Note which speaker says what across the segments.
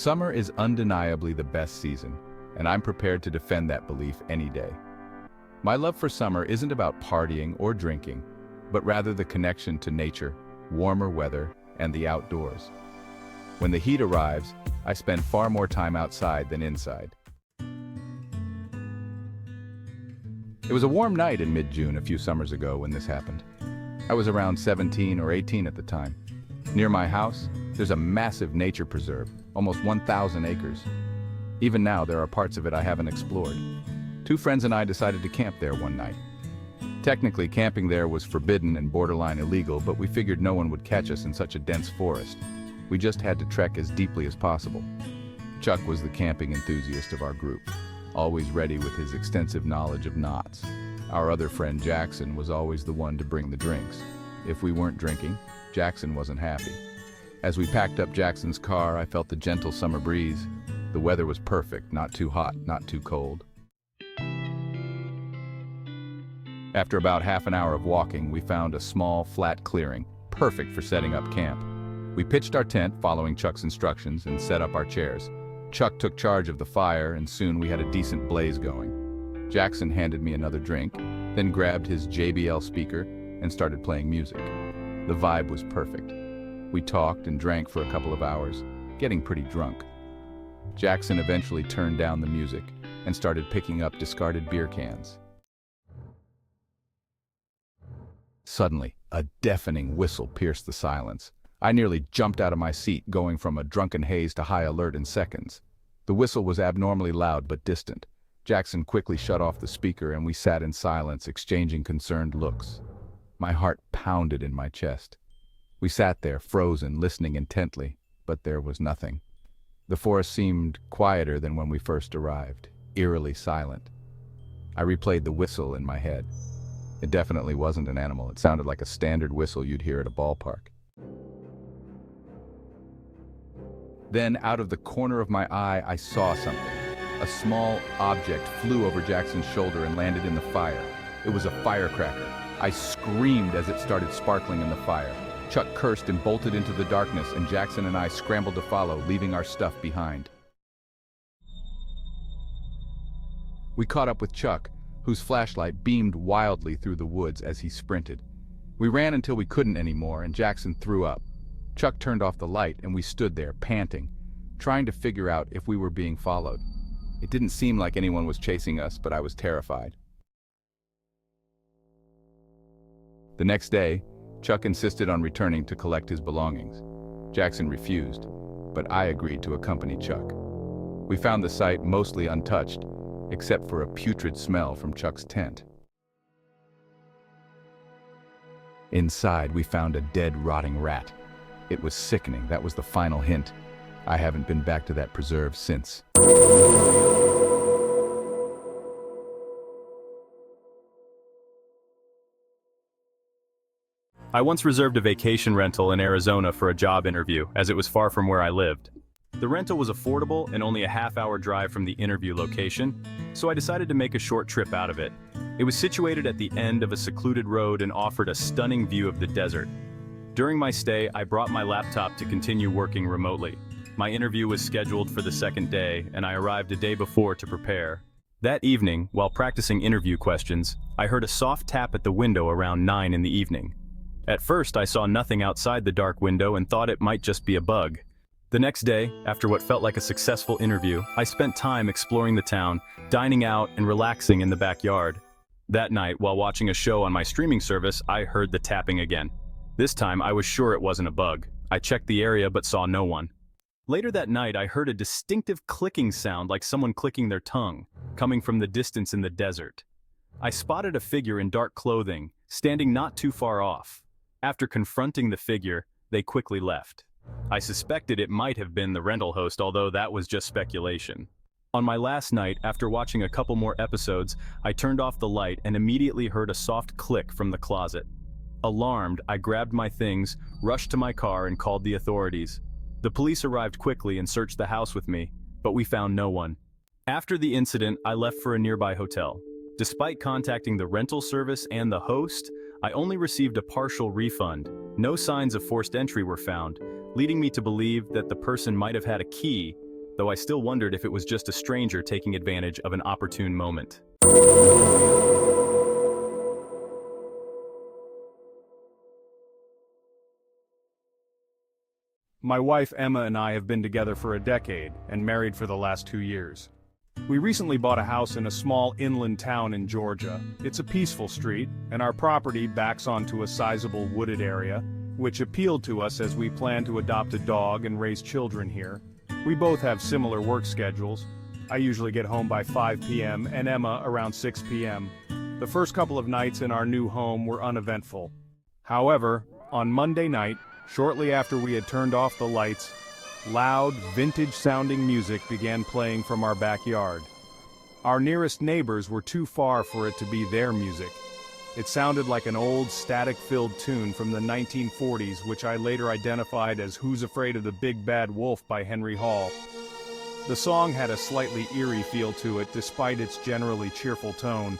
Speaker 1: Summer is undeniably the best season, and I'm prepared to defend that belief any day. My love for summer isn't about partying or drinking, but rather the connection to nature, warmer weather, and the outdoors. When the heat arrives, I spend far more time outside than inside. It was a warm night in mid-June a few summers ago when this happened. I was around 17 or 18 at the time. Near my house, there's a massive nature preserve, almost 1,000 acres. Even now, there are parts of it I haven't explored. Two friends and I decided to camp there one night. Technically, camping there was forbidden and borderline illegal, but we figured no one would catch us in such a dense forest. We just had to trek as deeply as possible. Chuck was the camping enthusiast of our group, always ready with his extensive knowledge of knots. Our other friend Jackson was always the one to bring the drinks. If we weren't drinking, Jackson wasn't happy. As we packed up Jackson's car, I felt the gentle summer breeze. The weather was perfect, not too hot, not too cold. After about half an hour of walking, we found a small, flat clearing, perfect for setting up camp. We pitched our tent, following Chuck's instructions, and set up our chairs. Chuck took charge of the fire, and soon we had a decent blaze going. Jackson handed me another drink, then grabbed his JBL speaker and started playing music. The vibe was perfect. We talked and drank for a couple of hours, getting pretty drunk. Jackson eventually turned down the music and started picking up discarded beer cans. Suddenly, a deafening whistle pierced the silence. I nearly jumped out of my seat, going from a drunken haze to high alert in seconds. The whistle was abnormally loud but distant. Jackson quickly shut off the speaker and we sat in silence, exchanging concerned looks. My heart pounded in my chest. We sat there, frozen, listening intently, but there was nothing. The forest seemed quieter than when we first arrived, eerily silent. I replayed the whistle in my head. It definitely wasn't an animal. It sounded like a standard whistle you'd hear at a ballpark. Then, out of the corner of my eye, I saw something. A small object flew over Jackson's shoulder and landed in the fire. It was a firecracker. I screamed as it started sparkling in the fire. Chuck cursed and bolted into the darkness, and Jackson and I scrambled to follow, leaving our stuff behind. We caught up with Chuck, whose flashlight beamed wildly through the woods as he sprinted. We ran until we couldn't anymore, and Jackson threw up. Chuck turned off the light, and we stood there, panting, trying to figure out if we were being followed. It didn't seem like anyone was chasing us, but I was terrified. The next day, Chuck insisted on returning to collect his belongings. Jackson refused, but I agreed to accompany Chuck. We found the site mostly untouched, except for a putrid smell from Chuck's tent. Inside, we found a dead, rotting rat. It was sickening. That was the final hint. I haven't been back to that preserve since.
Speaker 2: I once reserved a vacation rental in Arizona for a job interview, as it was far from where I lived. The rental was affordable and only a half-hour drive from the interview location, so I decided to make a short trip out of it. It was situated at the end of a secluded road and offered a stunning view of the desert. During my stay, I brought my laptop to continue working remotely. My interview was scheduled for the second day, and I arrived a day before to prepare. That evening, while practicing interview questions, I heard a soft tap at the window around 9 in the evening. At first, I saw nothing outside the dark window and thought it might just be a bug. The next day, after what felt like a successful interview, I spent time exploring the town, dining out and relaxing in the backyard. That night, while watching a show on my streaming service, I heard the tapping again. This time, I was sure it wasn't a bug. I checked the area but saw no one. Later that night, I heard a distinctive clicking sound like someone clicking their tongue, coming from the distance in the desert. I spotted a figure in dark clothing, standing not too far off. After confronting the figure, they quickly left. I suspected it might have been the rental host, although that was just speculation. On my last night, after watching a couple more episodes, I turned off the light and immediately heard a soft click from the closet. Alarmed, I grabbed my things, rushed to my car, and called the authorities. The police arrived quickly and searched the house with me, but we found no one. After the incident, I left for a nearby hotel. Despite contacting the rental service and the host, I only received a partial refund. No signs of forced entry were found, leading me to believe that the person might have had a key, though I still wondered if it was just a stranger taking advantage of an opportune moment. My wife Emma and I have been together for a decade and married for the last 2 years. We recently bought a house in a small inland town in Georgia. It's a peaceful street, and our property backs onto a sizable wooded area, which appealed to us as we plan to adopt a dog and raise children here. We both have similar work schedules. I usually get home by 5 p.m. and Emma around 6 p.m. The first couple of nights in our new home were uneventful. However, on Monday night, shortly after we had turned off the lights, loud, vintage-sounding music began playing from our backyard. Our nearest neighbors were too far for it to be their music. It sounded like an old, static-filled tune from the 1940s, which I later identified as Who's Afraid of the Big Bad Wolf by Henry Hall. The song had a slightly eerie feel to it despite its generally cheerful tone.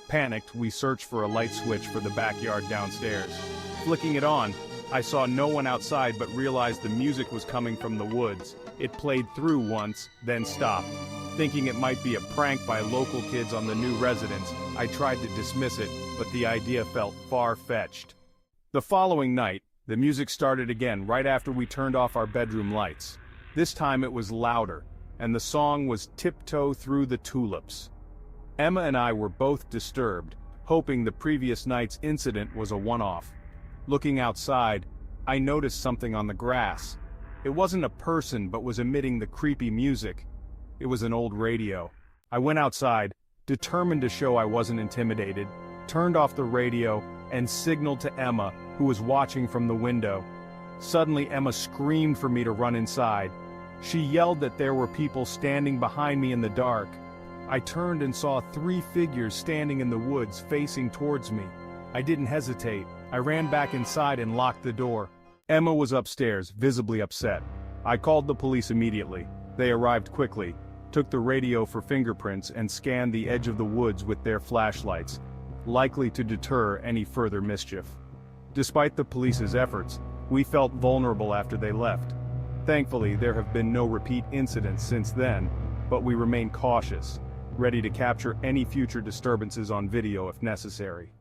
Speaker 2: Panicked, we searched for a light switch for the backyard downstairs. Flicking it on, I saw no one outside but realized the music was coming from the woods. It played through once, then stopped. Thinking it might be a prank by local kids on the new residents, I tried to dismiss it, but the idea felt far-fetched. The following night, the music started again right after we turned off our bedroom lights. This time it was louder, and the song was Tiptoe Through the Tulips. Emma and I were both disturbed, hoping the previous night's incident was a one-off. Looking outside, I noticed something on the grass. It wasn't a person but was emitting the creepy music. It was an old radio. I went outside, determined to show I wasn't intimidated, turned off the radio, and signaled to Emma, who was watching from the window. Suddenly Emma screamed for me to run inside. She yelled that there were people standing behind me in the dark. I turned and saw 3 figures standing in the woods facing towards me. I didn't hesitate. I ran back inside and locked the door. Emma was upstairs, visibly upset. I called the police immediately. They arrived quickly, took the radio for fingerprints and scanned the edge of the woods with their flashlights, likely to deter any further mischief. Despite the police's efforts, we felt vulnerable after they left. Thankfully, there have been no repeat incidents since then, but we remain cautious, ready to capture any future disturbances on video if necessary.